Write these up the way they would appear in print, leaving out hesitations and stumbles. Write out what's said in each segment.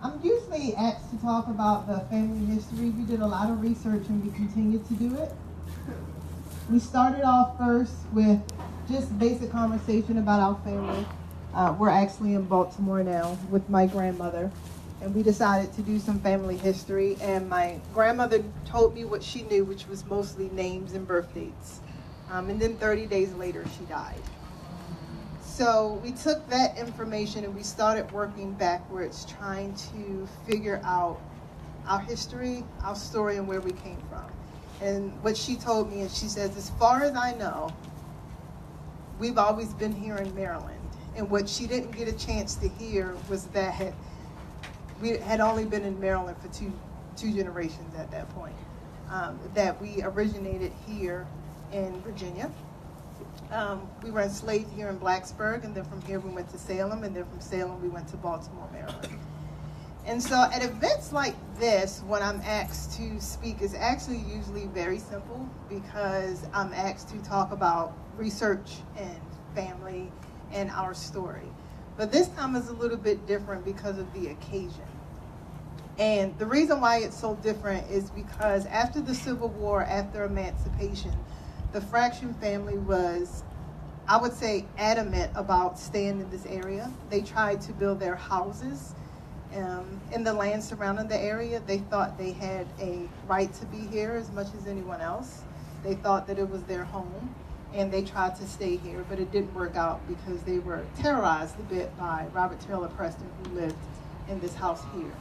I'm usually asked to talk about the family history. We did a lot of research and we continue to do it. We started off first with just basic conversation about our family. We're actually in Baltimore now with my grandmother, and we decided to do some family history. And my grandmother told me what she knew, which was mostly names and birth dates. And then 30 days later, she died. So we took that information and we started working backwards, trying to figure out our history, our story, and where we came from. And what she told me, and she says, as far as I know, we've always been here in Maryland. And what she didn't get a chance to hear was that we had only been in Maryland for two generations at that point. That we originated here in Virginia. We were enslaved here in Blacksburg, and then from here we went to Salem, and then from Salem we went to Baltimore, Maryland. And so at events like this, when I'm asked to speak, it's actually usually very simple because I'm asked to talk about research and family and our story. But this time is a little bit different because of the occasion. And the reason why it's so different is because after the Civil War, after emancipation, the Fraction family was, I would say, adamant about staying in this area. They tried to build their houses in the land surrounding the area. They thought they had a right to be here as much as anyone else. They thought that it was their home, and they tried to stay here, but it didn't work out because they were terrorized a bit by Robert Taylor Preston, who lived in this house here.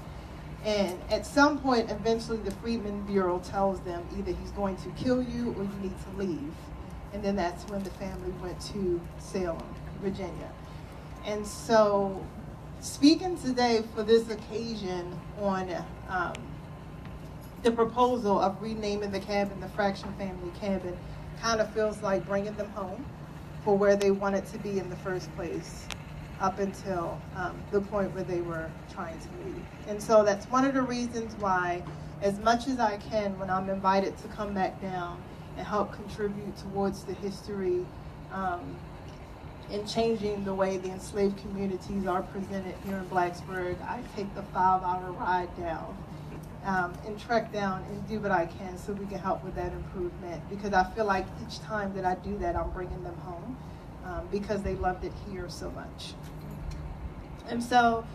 And at some point, eventually, the Freedmen Bureau tells them either he's going to kill you or you need to leave. And then that's when the family went to Salem, Virginia. And so, speaking today for this occasion on the proposal of renaming the cabin the Fraction Family Cabin, kind of feels like bringing them home for where they wanted to be in the first place, up until the point where they were trying to leave. And so that's one of the reasons why, as much as I can, when I'm invited to come back down and help contribute towards the history in changing the way the enslaved communities are presented here in Blacksburg, I take the 5-hour ride down and trek down and do what I can so we can help with that improvement, because I feel like each time that I do that, I'm bringing them home because they loved it here so much. And so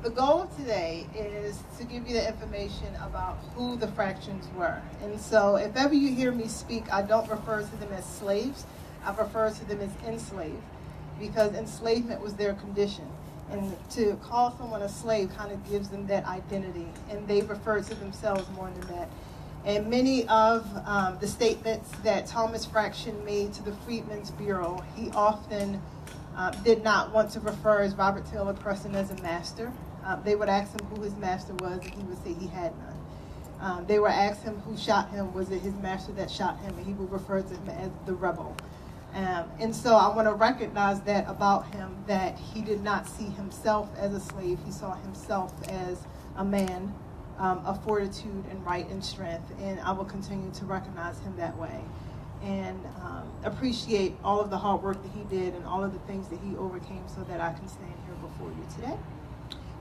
the goal of today is to give you the information about who the Fractions were. And so if ever you hear me speak, I don't refer to them as slaves. I refer to them as enslaved, because enslavement was their condition. And to call someone a slave kind of gives them that identity, and they refer to themselves more than that. And many of the statements that Thomas Fraction made to the Freedmen's Bureau, he often did not want to refer as Robert Taylor Preston as a master. They would ask him who his master was, and he would say he had none. They would ask him who shot him, was it his master that shot him, and he would refer to him as the rebel. And so I want to recognize that about him, that he did not see himself as a slave. He saw himself as a man of fortitude and right and strength, and I will continue to recognize him that way, and appreciate all of the hard work that he did and all of the things that he overcame so that I can stand here before you today.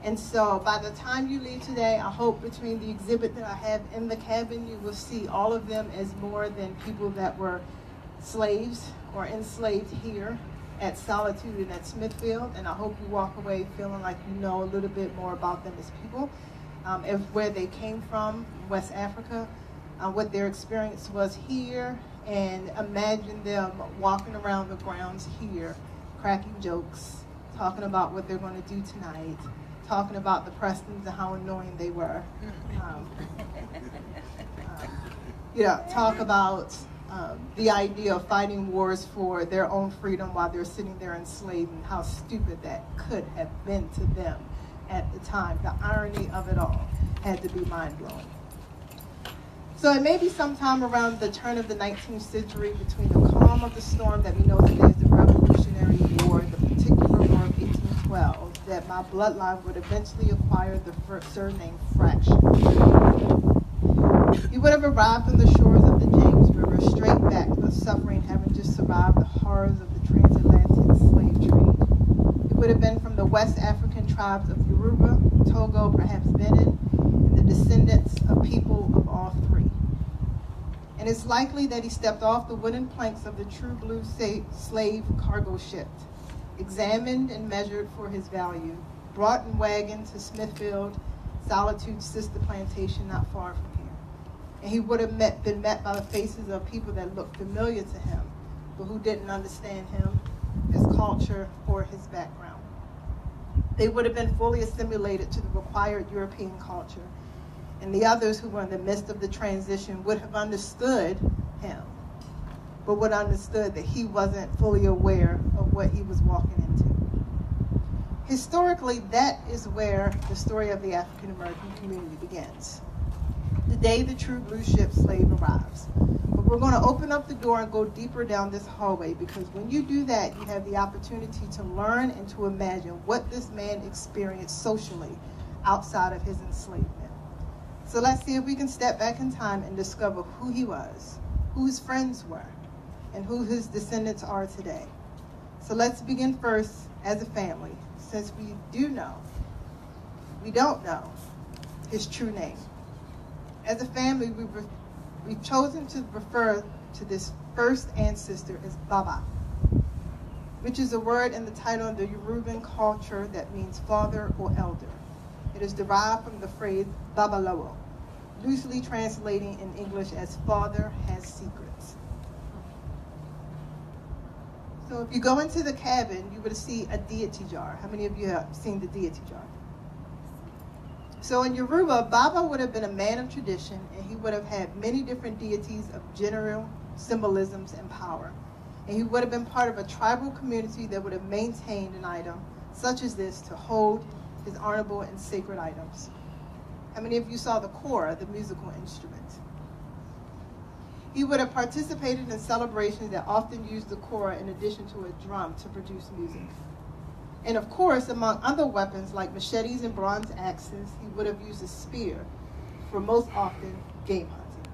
And so by the time you leave today, I hope between the exhibit that I have in the cabin, you will see all of them as more than people that were slaves or enslaved here at Solitude and at Smithfield. And I hope you walk away feeling like you know a little bit more about them as people, where they came from, West Africa, what their experience was here, and imagine them walking around the grounds here, cracking jokes, talking about what they're going to do tonight, talking about the Prestons and how annoying they were. Talk about the idea of fighting wars for their own freedom while they're sitting there enslaved, and how stupid that could have been to them at the time. The irony of it all had to be mind-blowing. So it may be sometime around the turn of the 19th century, between the calm of the storm that we know today as the Revolutionary War, the particular War of 1812, that my bloodline would eventually acquire the surname Fraction. He would have arrived on the shores of the James River, straight back of suffering, having just survived the horrors of the transatlantic slave trade. It would have been from the West African tribes of Yoruba, Togo, perhaps Benin, and the descendants of people of all three. And it's likely that he stepped off the wooden planks of the true blue slave cargo ship, examined and measured for his value, brought in wagon to Smithfield, Solitude's sister plantation not far from here. And he would have been met by the faces of people that looked familiar to him, but who didn't understand him, his culture, or his background. They would have been fully assimilated to the required European culture, and the others who were in the midst of the transition would have understood him, but would have understood that he wasn't fully aware of what he was walking into. Historically, that is where the story of the African American community begins. The day the true blue ship slave arrives. But we're going to open up the door and go deeper down this hallway, because when you do that, you have the opportunity to learn and to imagine what this man experienced socially outside of his enslavement. So let's see if we can step back in time and discover who he was, who his friends were, and who his descendants are today. So let's begin first as a family, since we don't know his true name. As a family, we've chosen to refer to this first ancestor as Baba, which is a word in the title of the Yoruban culture that means father or elder. It is derived from the phrase Babalawo, loosely translating in English as father has secrets. So if you go into the cabin, you would see a deity jar. How many of you have seen the deity jar? So in Yoruba, Baba would have been a man of tradition, and he would have had many different deities of general symbolisms and power. And he would have been part of a tribal community that would have maintained an item such as this to hold his honorable and sacred items. How many of you saw the kora, the musical instrument? He would have participated in celebrations that often used the kora in addition to a drum to produce music. And of course, among other weapons like machetes and bronze axes, he would have used a spear for most often game hunting.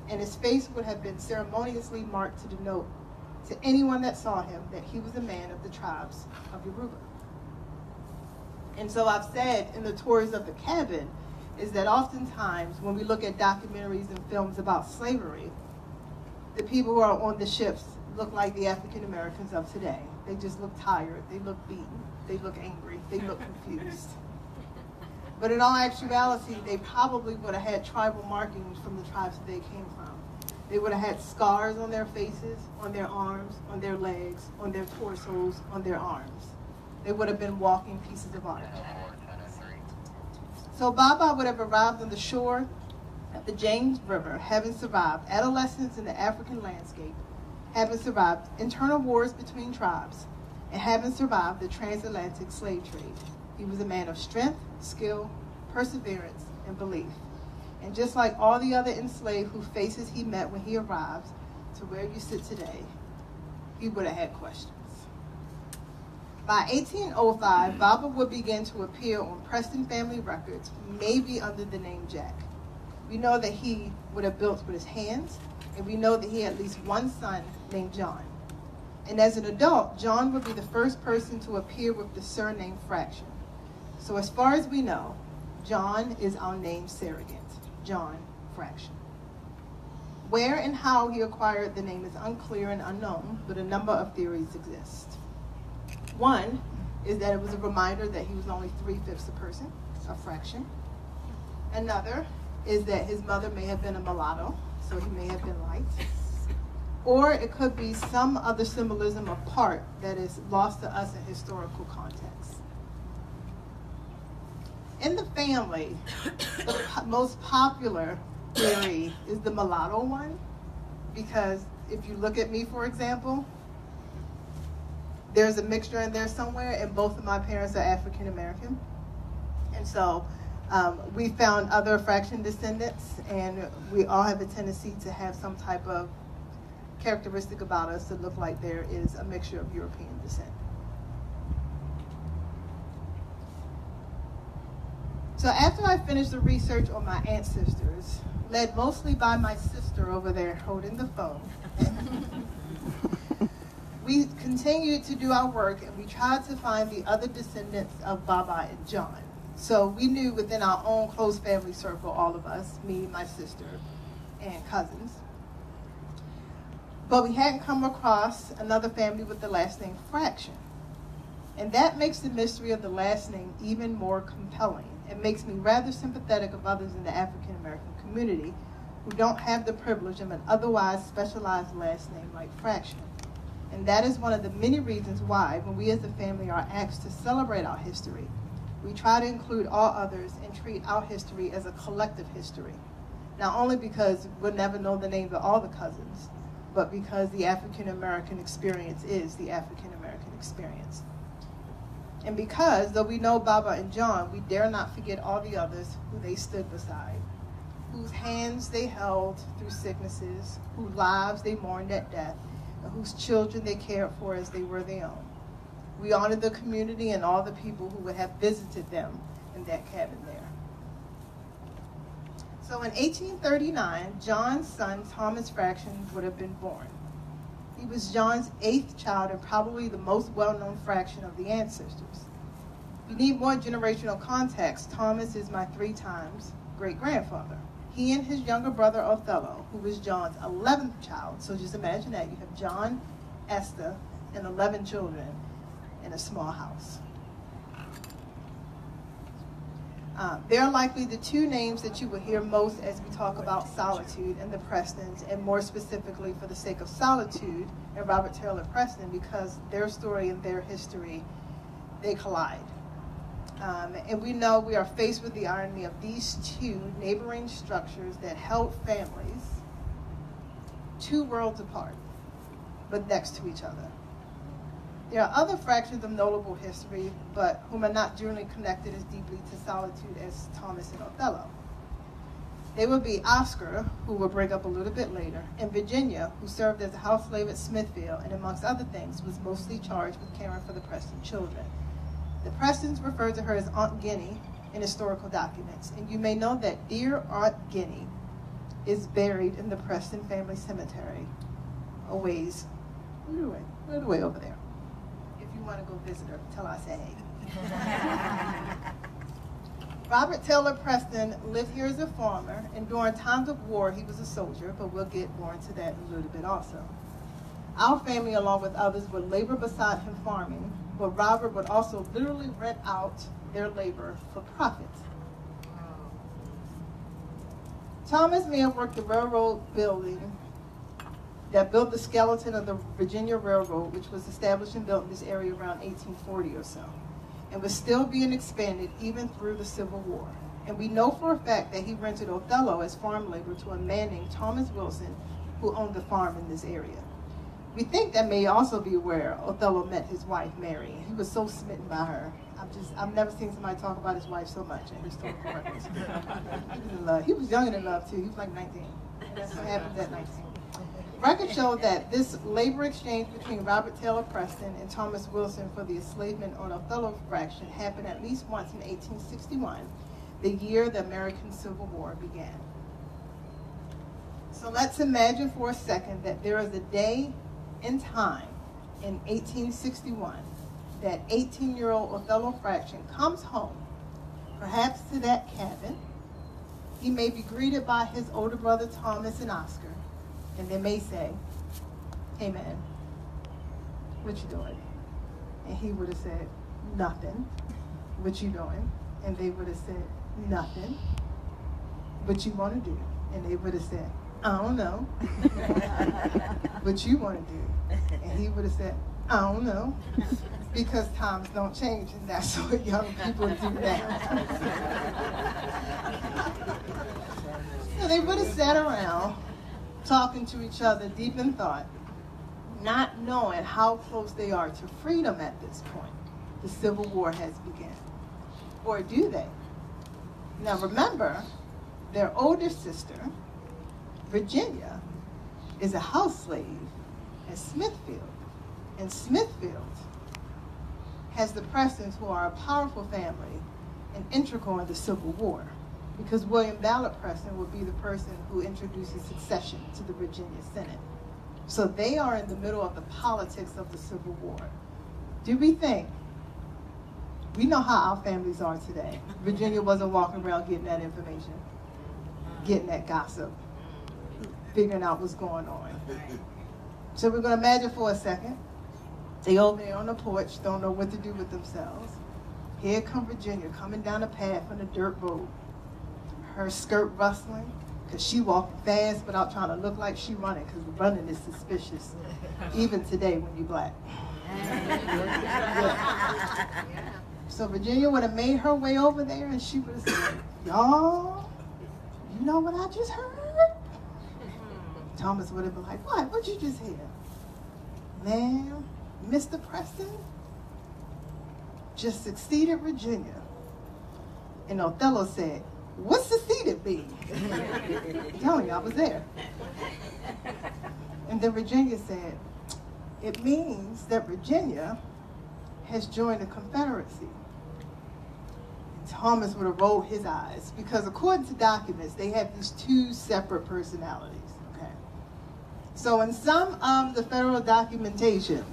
And his face would have been ceremoniously marked to denote to anyone that saw him that he was a man of the tribes of Yoruba. And so I've said in the tours of the cabin is that oftentimes when we look at documentaries and films about slavery, the people who are on the ships look like the African Americans of today. They just look tired, they look beaten, they look angry, they look confused. But in all actuality, they probably would have had tribal markings from the tribes that they came from. They would have had scars on their faces, on their arms, on their legs, on their torsos, on their arms. They would have been walking pieces of art. So Baba would have arrived on the shore of the James River, having survived adolescence in the African landscape, having survived internal wars between tribes, and having survived the transatlantic slave trade. He was a man of strength, skill, perseverance, and belief. And just like all the other enslaved whose faces he met when he arrived to where you sit today, he would have had questions. By 1805, Baba would begin to appear on Preston family records, maybe under the name Jack. We know that he would have built with his hands, and we know that he had at least one son named John. And as an adult, John would be the first person to appear with the surname Fraction. So as far as we know, John is our name surrogate, John Fraction. Where and how he acquired the name is unclear and unknown, but a number of theories exist. One is that it was a reminder that he was only 3/5 a person, a fraction. Another is that his mother may have been a mulatto, so he may have been light. Or it could be some other symbolism of part that is lost to us in historical context. In the family, the most popular theory is the mulatto one, because if you look at me, for example, there's a mixture in there somewhere, and both of my parents are African American. And so we found other fraction descendants, and we all have a tendency to have some type of characteristic about us to look like there is a mixture of European descent. So after I finished the research on my ancestors, led mostly by my sister over there holding the phone, we continued to do our work, and we tried to find the other descendants of Baba and John. So we knew within our own close family circle, all of us, me, my sister, and cousins. But we hadn't come across another family with the last name Fraction. And that makes the mystery of the last name even more compelling. It makes me rather sympathetic of others in the African American community who don't have the privilege of an otherwise specialized last name like Fraction. And that is one of the many reasons why, when we as a family are asked to celebrate our history, we try to include all others and treat our history as a collective history. Not only because we'll never know the names of all the cousins, but because the African American experience is the African American experience. And because, though we know Baba and John, we dare not forget all the others who they stood beside, whose hands they held through sicknesses, whose lives they mourned at death, and whose children they cared for as they were their own. We honor the community and all the people who would have visited them in that cabin there. So in 1839, John's son, Thomas Fraction, would have been born. He was John's 8th child and probably the most well-known Fraction of the ancestors. If you need more generational context, Thomas is my 3 times great-grandfather. He and his younger brother, Othello, who was John's 11th child, so just imagine that. You have John, Esther, and 11 children in a small house. They're likely the 2 names that you will hear most as we talk about solitude and the Prestons, and more specifically for the sake of solitude and Robert Taylor Preston, because their story and their history, they collide. And we know we are faced with the irony of these 2 neighboring structures that held families 2 worlds apart, but next to each other. There are other fractions of notable history, but whom are not generally connected as deeply to solitude as Thomas and Othello. They would be Oscar, who we'll bring up a little bit later, and Virginia, who served as a house slave at Smithfield, and amongst other things, was mostly charged with caring for the Preston children. The Prestons refer to her as Aunt Guinea in historical documents, and you may know that dear Aunt Guinea is buried in the Preston family cemetery, a ways, way over there. If you want to go visit her, tell her I say hey. Robert Taylor Preston lived here as a farmer, and during times of war, he was a soldier, but we'll get more into that in a little bit also. Our family, along with others, would labor beside him farming, but Robert would also literally rent out their labor for profit. Thomas may have worked the railroad building that built the skeleton of the Virginia Railroad, which was established and built in this area around 1840 or so, and was still being expanded even through the Civil War. And we know for a fact that he rented Othello as farm labor to a man named Thomas Wilson, who owned a farm in this area. We think that may also be where Othello met his wife, Mary. He was so smitten by her. I've never seen somebody talk about his wife so much in historical records. He was in love. He was young and in love too. He was like 19. And that's what happened at 19. Records show that this labor exchange between Robert Taylor Preston and Thomas Wilson for the enslavement on Othello Fraction happened at least once in 1861, the year the American Civil War began. So let's imagine for a second that there is a day in time in 1861 that 18-year-old Othello Fraction comes home, perhaps to that cabin. He may be greeted by his older brother Thomas and Oscar, and they may say, "Hey man, what you doing?" And he would have said, "Nothing." "What you doing?" And they would have said, "Nothing." "What you want to do?" And they would have said, "I don't know." "What you want to do?" And he would have said, "I don't know." Because times don't change, and that's what young people do now. So they would have sat around talking to each other deep in thought, not knowing how close they are to freedom at this point. The Civil War has begun. Or do they? Now remember, their older sister, Virginia, is a house slave at Smithfield. And Smithfield has the Prestons, who are a powerful family and integral in the Civil War, because William Ballard Preston would be the person who introduces succession to the Virginia Senate. So they are in the middle of the politics of the Civil War. Do we think We know how our families are today. Virginia wasn't walking around getting that information, getting that gossip, figuring out what's going on. So we're going to imagine for a second, they over there on the porch, don't know what to do with themselves. Here come Virginia coming down the path on the dirt road. Her skirt rustling, because she walking fast without trying to look like she running, because running is suspicious, even today when you're black. Yeah. So Virginia would have made her way over there, and she would have said, y'all, you know what I just heard? Thomas would have been like, what? What'd you just hear? Man, Mr. Preston just succeeded Virginia. And Othello said, what's succeeded mean? I'm telling you, I was there. And then Virginia said, it means that Virginia has joined the Confederacy. And Thomas would have rolled his eyes, because according to documents, they have these two separate personalities. Okay. So in some of the federal documentation,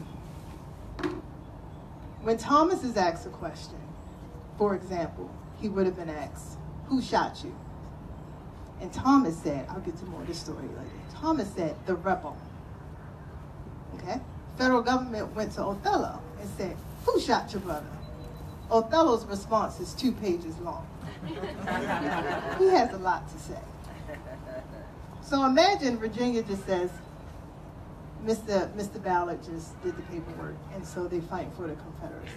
when Thomas is asked a question, for example, he would have been asked, who shot you? And Thomas said, I'll get to more of this story later. Thomas said, the rebel. Okay? Federal government went to Othello and said, who shot your brother? Othello's response is 2 pages long. He has a lot to say. So imagine Virginia just says, Mr. Ballard just did the paperwork, and so they fight for the Confederacy.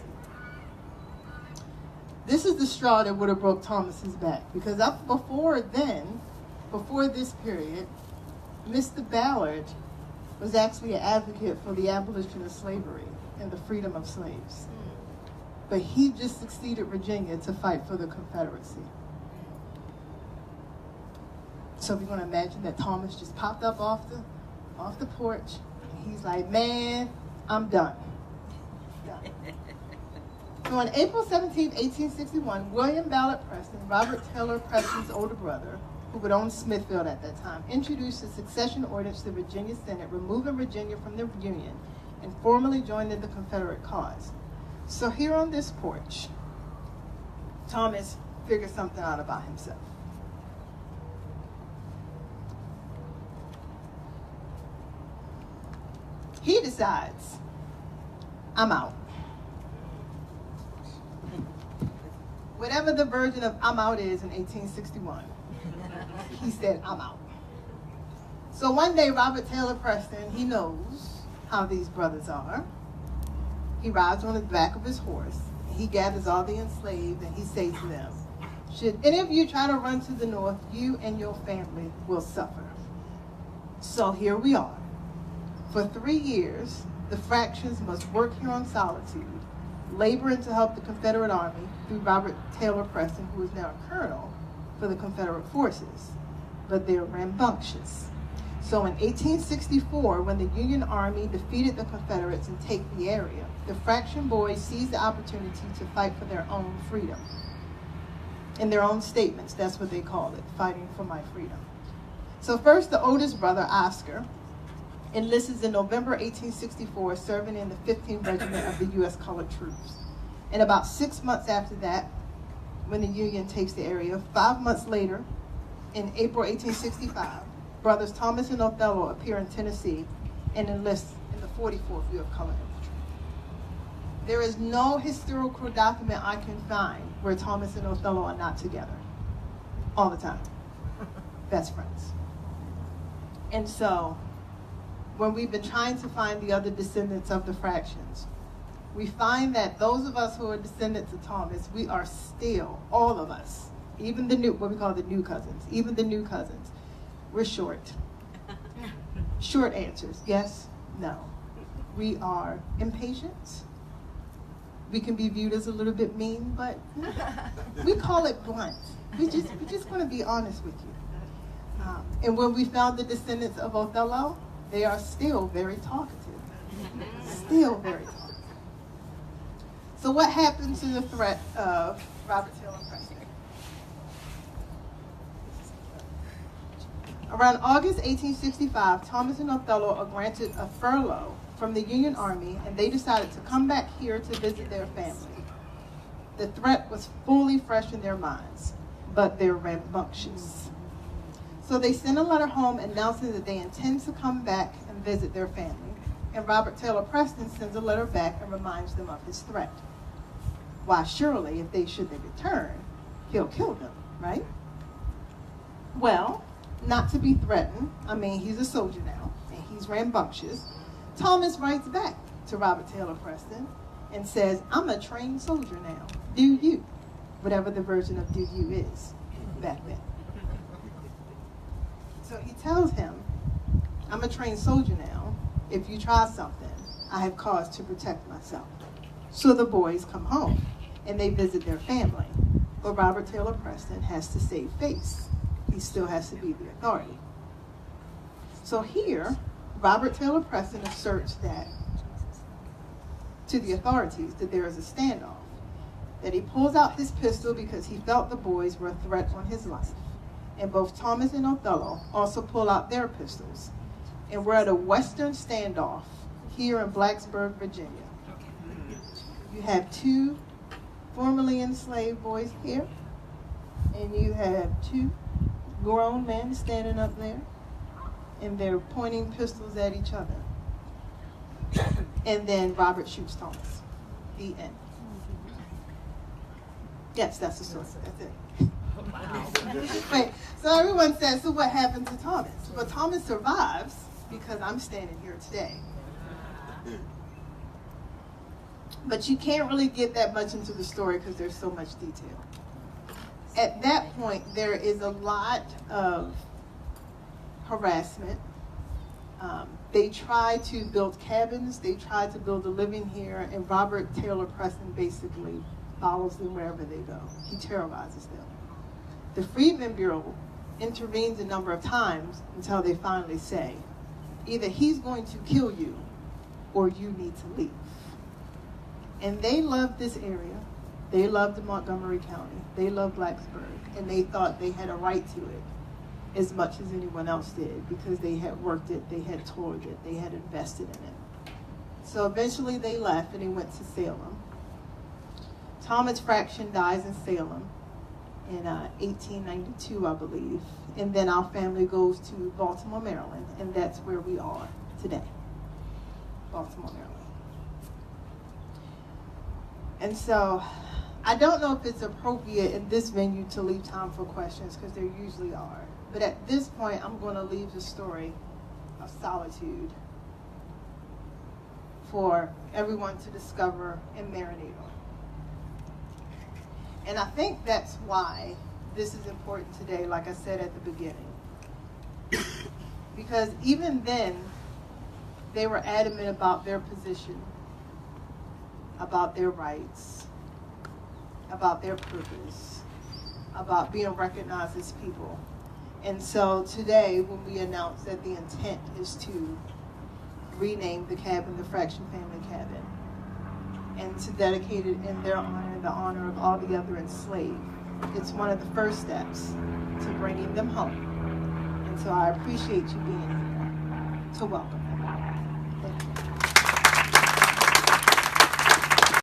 This is the straw that would have broke Thomas's back, because up before this period, Mr. Ballard was actually an advocate for the abolition of slavery and the freedom of slaves. But he just succeeded Virginia to fight for the Confederacy. So we're going to imagine that Thomas just popped up off the porch. And he's like, man, I'm done. So on April 17, 1861, William Ballard Preston, Robert Taylor Preston's older brother, who would own Smithfield at that time, introduced a succession ordinance to the Virginia Senate, removing Virginia from the Union and formally joining the Confederate cause. So here on this porch, Thomas figured something out about himself. He decides, I'm out. Whatever the version of I'm out is in 1861, he said, I'm out. So one day, Robert Taylor Preston, he knows how these brothers are. He rides on the back of his horse. He gathers all the enslaved, and he says to them, should any of you try to run to the north, you and your family will suffer. So here we are. For 3 years, the fractions must work here on solitude, laboring to help the Confederate Army through Robert Taylor Preston, who is now a colonel for the Confederate forces. But they're rambunctious. So in 1864, when the Union Army defeated the Confederates and take the area, the fraction boys seized the opportunity to fight for their own freedom. In their own statements, that's what they call it, fighting for my freedom. So first, the oldest brother, Oscar, enlists in November 1864, serving in the 15th Regiment of the U.S. Colored Troops. And about 6 months after that, when the Union takes the area, 5 months later, in April 1865, brothers Thomas and Othello appear in Tennessee and enlist in the 44th U.S. Colored Infantry. There is no historical document I can find where Thomas and Othello are not together all the time. Best friends. And so, when we've been trying to find the other descendants of the fractions, we find that those of us who are descendants of Thomas, we are still, all of us, even the new, what we call the new cousins, even the new cousins, we're short. Short answers, yes, no. We are impatient. We can be viewed as a little bit mean, but we call it blunt. We just want to be honest with you. And when we found the descendants of Othello, they are still very talkative. Still very talkative. So what happened to the threat of Robert Taylor Preston? Around August 1865, Thomas and Othello are granted a furlough from the Union Army, and they decided to come back here to visit their family. The threat was fully fresh in their minds, but they're rambunctious. So they send a letter home announcing that they intend to come back and visit their family. And Robert Taylor Preston sends a letter back and reminds them of his threat. Why, surely, if they should return, he'll kill them, right? Well, not to be threatened, he's a soldier now, and he's rambunctious. Thomas writes back to Robert Taylor Preston and says, I'm a trained soldier now. Do you? Whatever the version of do you is back then. So he tells him, I'm a trained soldier now. If you try something, I have cause to protect myself. So the boys come home and they visit their family. But Robert Taylor Preston has to save face. He still has to be the authority. So here, Robert Taylor Preston asserts that to the authorities that there is a standoff, that he pulls out his pistol because he felt the boys were a threat on his life. And both Thomas and Othello also pull out their pistols. And we're at a Western standoff here in Blacksburg, Virginia. You have two formerly enslaved boys here, and you have two grown men standing up there, and they're pointing pistols at each other. And then Robert shoots Thomas. The end. Yes, that's the story. That's it. Wow. Wait, so everyone says, so what happened to Thomas? Well, Thomas survives because I'm standing here today. But you can't really get that much into the story because there's so much detail. At that point, there is a lot of harassment. They try to build cabins. They try to build a living here, and Robert Taylor Preston basically follows them wherever they go. He terrorizes them. The Freedmen Bureau intervenes a number of times until they finally say, either he's going to kill you or you need to leave. And they loved this area. They loved Montgomery County. They loved Blacksburg. And they thought they had a right to it as much as anyone else did because they had worked it, they had toured it, they had invested in it. So eventually they left and they went to Salem. Thomas Fraction dies in Salem in 1892, I believe. And then our family goes to Baltimore, Maryland, and that's where we are today. Baltimore, Maryland. And so I don't know if it's appropriate in this venue to leave time for questions because there usually are. But at this point, I'm going to leave the story of solitude for everyone to discover and marinate on. And I think that's why this is important today, like I said at the beginning. Because even then, they were adamant about their position, about their rights, about their purpose, about being recognized as people. And so today, when we announce that the intent is to rename the cabin the Fraction Family Cabin, and to dedicate it in their honor and the honor of all the other enslaved, it's one of the first steps to bringing them home. And so I appreciate you being here to welcome.